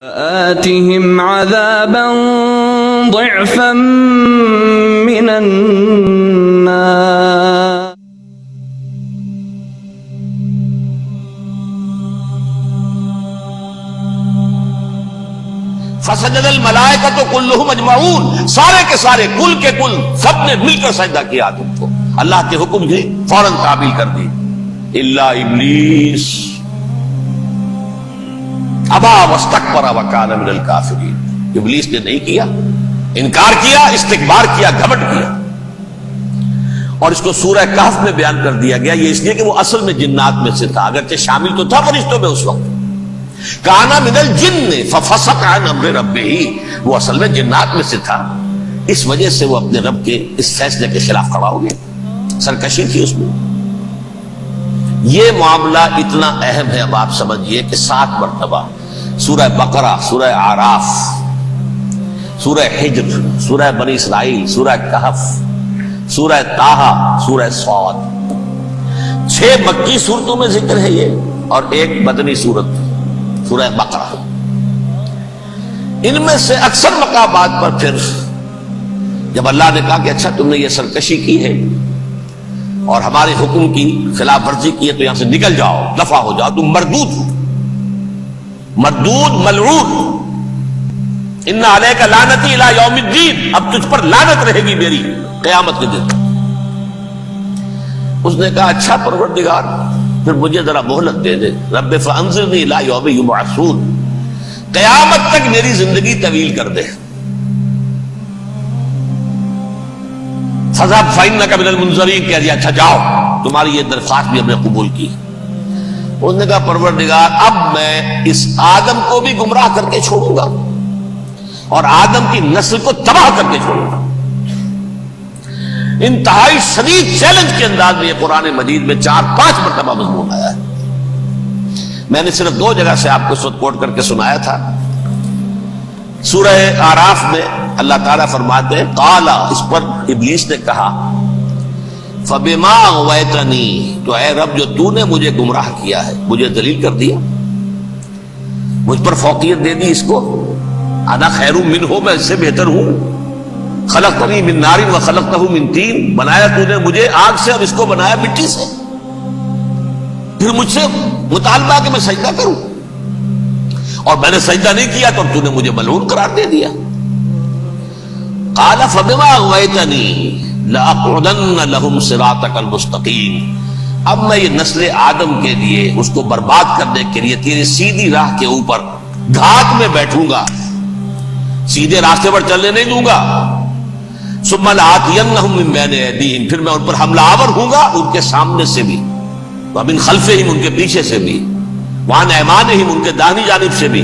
آتِهِمْ عَذَابًا ضِعْفًا مِّنَ النَّارِ فسجد الملائکۃ کلہم اجمعون، سارے کے سارے کل کے کل سب نے مل کر سجدہ کیا آدم کو، اللہ کے حکم سے فوراً تعبیل کر دی الا ابلیس ابا واستکبر وکان من الکافرین۔ ابلیس نے نہیں کیا، انکار کیا، استکبار کیا، گھمنڈ کیا۔ اور اس کو سورہ کہف میں بیان کر دیا گیا، یہ اس لیے کہ وہ اصل میں جنات میں سے تھا، اگرچہ شامل تو تھا فرشتوں میں اس وقت، کانا من الجن ففسق عن امر ربہ، وہ اصل میں جنات میں سے تھا، اس وجہ سے وہ اپنے رب کے اس فیصلے کے خلاف کھڑا ہو گیا، سرکشی تھی اس میں۔ یہ معاملہ اتنا اہم ہے، اب آپ سمجھئے کہ 7 مرتبہ سورہ بقرہ، سورہ اعراف، سورہ حجر، سورہ بنی اسرائیل، سورہ کہف، سورہ طٰہٰ، سورہ صاد، 6 مکی سورتوں میں ذکر ہے یہ، اور 1 مدنی سورت سورہ بقرہ۔ ان میں سے اکثر مقامات پر پھر جب اللہ نے کہا کہ اچھا تم نے یہ سرکشی کی ہے اور ہمارے حکم کی خلاف ورزی کی ہے تو یہاں سے نکل جاؤ، دفع ہو جاؤ، تم مردود ہو، مردود ملعون، ان علیک لعنتی الی یوم الدین، اب تجھ پر لعنت رہے گی میری قیامت کے دن۔ اس نے کہا اچھا پروردگار پھر مجھے ذرا مہلت دے دے، رب فانظرنی الی یوم یبعثون، قیامت تک میری زندگی طویل کر دے۔ فذهب فإنك من المنظرین، کہہ دیا اچھا جاؤ، تمہاری یہ درخواست بھی ہم نے قبول کی۔ اس نے کہا پروردگار اب میں اس آدم کو بھی گمراہ کر کے چھوڑوں گا اور آدم کی نسل کو تباہ کر کے چھوڑوں گا۔ انتہائی شدید چیلنج کے انداز میں یہ قرآن مجید میں 4-5 مرتبہ مضمون آیا ہے۔ میں نے صرف 2 جگہ سے آپ کو اس وقت کوٹ کر کے سنایا تھا۔ سورہ اعراف میں اللہ تعالیٰ فرماتے ہیں قال، اس پر ابلیس نے کہا فبما اغویتنی، تو اے رب جو تو نے مجھے گمراہ کیا ہے، مجھے ذلیل کر دیا، مجھ پر فوقیت دے دی، اس کو انا خیر منہ، میں اس سے بہتر ہوں، خلقتنی من نار وخلقتہ من طین، بنایا تو نے مجھے آگ سے اور اس کو بنایا مٹی سے، پھر مجھ سے مطالبہ کہ میں سجدہ کروں، اور میں نے سجدہ نہیں کیا تو تو نے مجھے ملعون قرار دے دیا۔ قال فبما اغویتنی لأقعدن لهم صراطک المستقیم، اب میں یہ نسل آدم کے لیے اس کو برباد کرنے کے لیے تیری سیدھی راہ کے اوپر گھات میں بیٹھوں گا، سیدھے راستے پر چلنے نہیں دوں گا۔ ثم لآتینہم من بین ایدیہم، پھر میں ان پر حملہ آور ہوں گا، ان کے سامنے سے بھی، ومن خلفہم، ان کے پیچھے سے بھی، وعن ایمانہم، ان کے داہنی جانب سے بھی،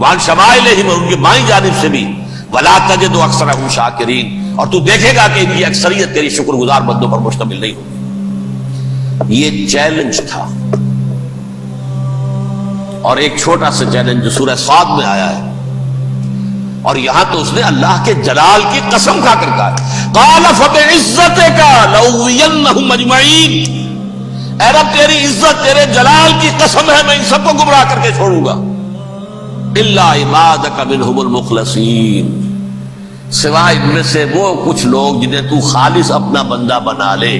وعن شمائلہم، ان کے بائیں جانب سے بھی، ولا تجد اکثرہم شاکرین، اور تو دیکھے گا کہ ان کی اکثریت تیری شکر گزار بندوں پر مشتمل نہیں ہوگی۔ یہ چیلنج تھا، اور ایک چھوٹا سا چیلنج جو سورہ صاد میں آیا ہے، اور یہاں تو اس نے اللہ کے جلال کی قسم کھا کر کہا قال فبعزتک لأغوینہم اجمعین، اے رب تیری عزت، تیرے جلال کی قسم ہے میں ان سب کو گمراہ کر کے چھوڑوں گا، الا عبادک منہم المخلصین، سوائے ان میں سے وہ کچھ لوگ جنہیں تو خالص اپنا بندہ بنا لے،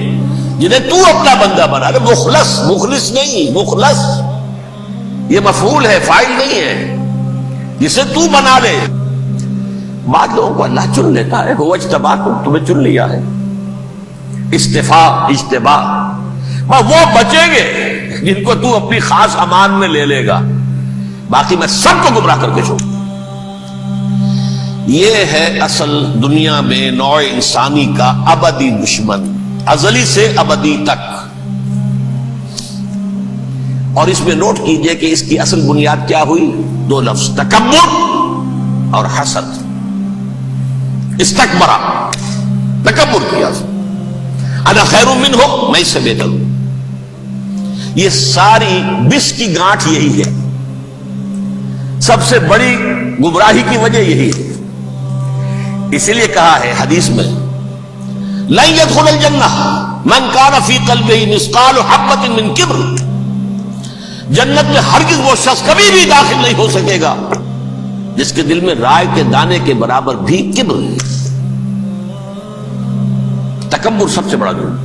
جنہیں تو اپنا بندہ بنا لے، مخلص، مخلص نہیں، مخلص یہ مفعول ہے، فاعل نہیں ہے، جسے تو بنا لے۔ بعض لوگوں کو اللہ چن لیتا ہے، وہ اجتباکم، تمہیں چن لیا ہے، استفاء، اجتباء، وہ بچیں گے جن کو تو اپنی خاص امان میں لے لے گا، باقی میں سب کو گمراہ کر کے چھوڑوں۔ یہ ہے اصل دنیا میں نوع انسانی کا ابدی دشمن، ازلی سے ابدی تک۔ اور اس میں نوٹ کیجئے کہ اس کی اصل بنیاد کیا ہوئی؟ 2 لفظ، تکبر اور حسد۔ استکبرا، تکبر کیا، انا خیر منہ، میں اس سے بہتر ہوں۔ یہ ساری بس کی گانٹھ یہی ہے، سب سے بڑی گمراہی کی وجہ یہی ہے۔ اسی لیے کہا ہے حدیث میں لن يدخل الجنہ من کان فی قلبہ مثقال حبۃ من کبر، جنت میں ہرگز وہ شخص کبھی بھی داخل نہیں ہو سکے گا جس کے دل میں رائے کے دانے کے برابر بھی کبر ہے. تکبر سب سے بڑا جرم.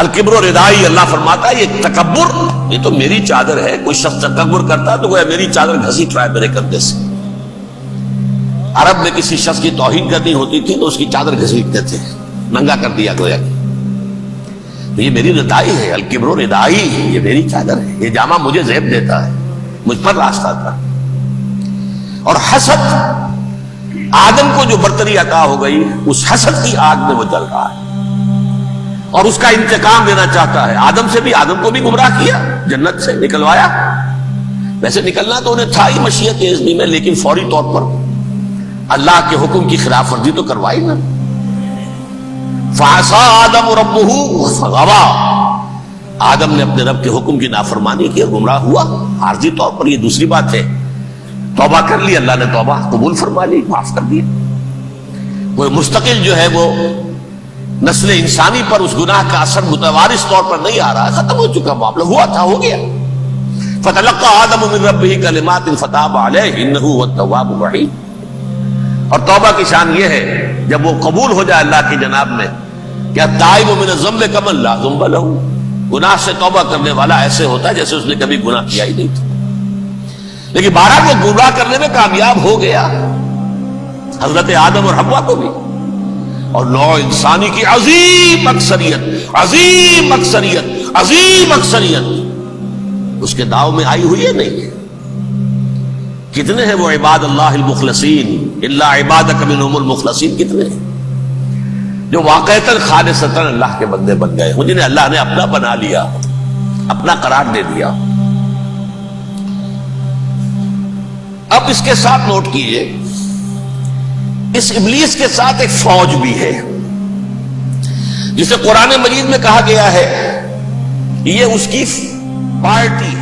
الکبر و ردائی، اللہ فرماتا ہے یہ تکبر، یہ تو میری چادر ہے. کوئی شخص تکبر کرتا تو گویا میری چادر گھسیٹ رہا ہے میرے کندھے سے. عرب میں کسی شخص کی توہین کرنی ہوتی تھی تو اس کی چادر گھسیٹتے تھے، ننگا کر دیا گویا کہ تو یہ میری ردائی ہے. الکبر و ردائی، یہ میری چادر ہے، یہ جامہ مجھے زیب دیتا ہے، مجھ پر راستہ تھا. اور حسد، آدم کو جو برتری عطا ہو گئی اس حسد کی آگ میں وہ جل رہا ہے اور اس کا انتقام لینا چاہتا ہے. آدم سے بھی، آدم کو بھی گمراہ کیا، جنت سے نکلوایا. ویسے نکلنا تو انہیں تھا ہی مشیت اذنی میں، لیکن فوری طور پر اللہ کے حکم کی خلاف ورزی تو کروائی نا. فعصى آدم ربه فغوى، آدم نے اپنے رب کے حکم کی نافرمانی کی اور گمراہ ہوا عارضی طور پر. یہ دوسری بات ہے، توبہ کر لی، اللہ نے توبہ قبول فرما لی، معاف کر دیا. وہ مستقل جو ہے وہ نسل انسانی پر اس گناہ کا اثر متوارث طور پر نہیں آ رہا، ختم ہو چکا معاملہ، ہوا تھا ہو گیا. فتلقى آدم من ربه كلمات فتاب عليه انه هو التواب الرحيم. اور توبہ کی شان یہ ہے جب وہ قبول ہو جائے اللہ کی جناب میں، کیا تائب من الذنب كمن لا ذنب له، گناہ سے توبہ کرنے والا ایسے ہوتا ہے جیسے اس نے کبھی گناہ کیا ہی نہیں تھا. لیکن بہرحال وہ گمراہ کرنے میں کامیاب ہو گیا، حضرت آدم اور حوا کو بھی. اور نوع انسانی کی عظیم اکثریت، عظیم اکثریت، عظیم اکثریت اس کے داؤ میں آئی ہوئی ہے نہیں ہے. کتنے ہیں وہ عباد اللہ المخلصین، الا عبادک منہم المخلصین، کتنے ہیں جو واقعتاً خالصتاً اللہ کے بندے بن گئے، جنہیں اللہ نے اپنا بنا لیا، اپنا قرار دے دیا. اب اس کے ساتھ نوٹ کیجئے، اس ابلیس کے ساتھ ایک فوج بھی ہے جسے قرآن مجید میں کہا گیا ہے یہ اس کی پارٹی ہے.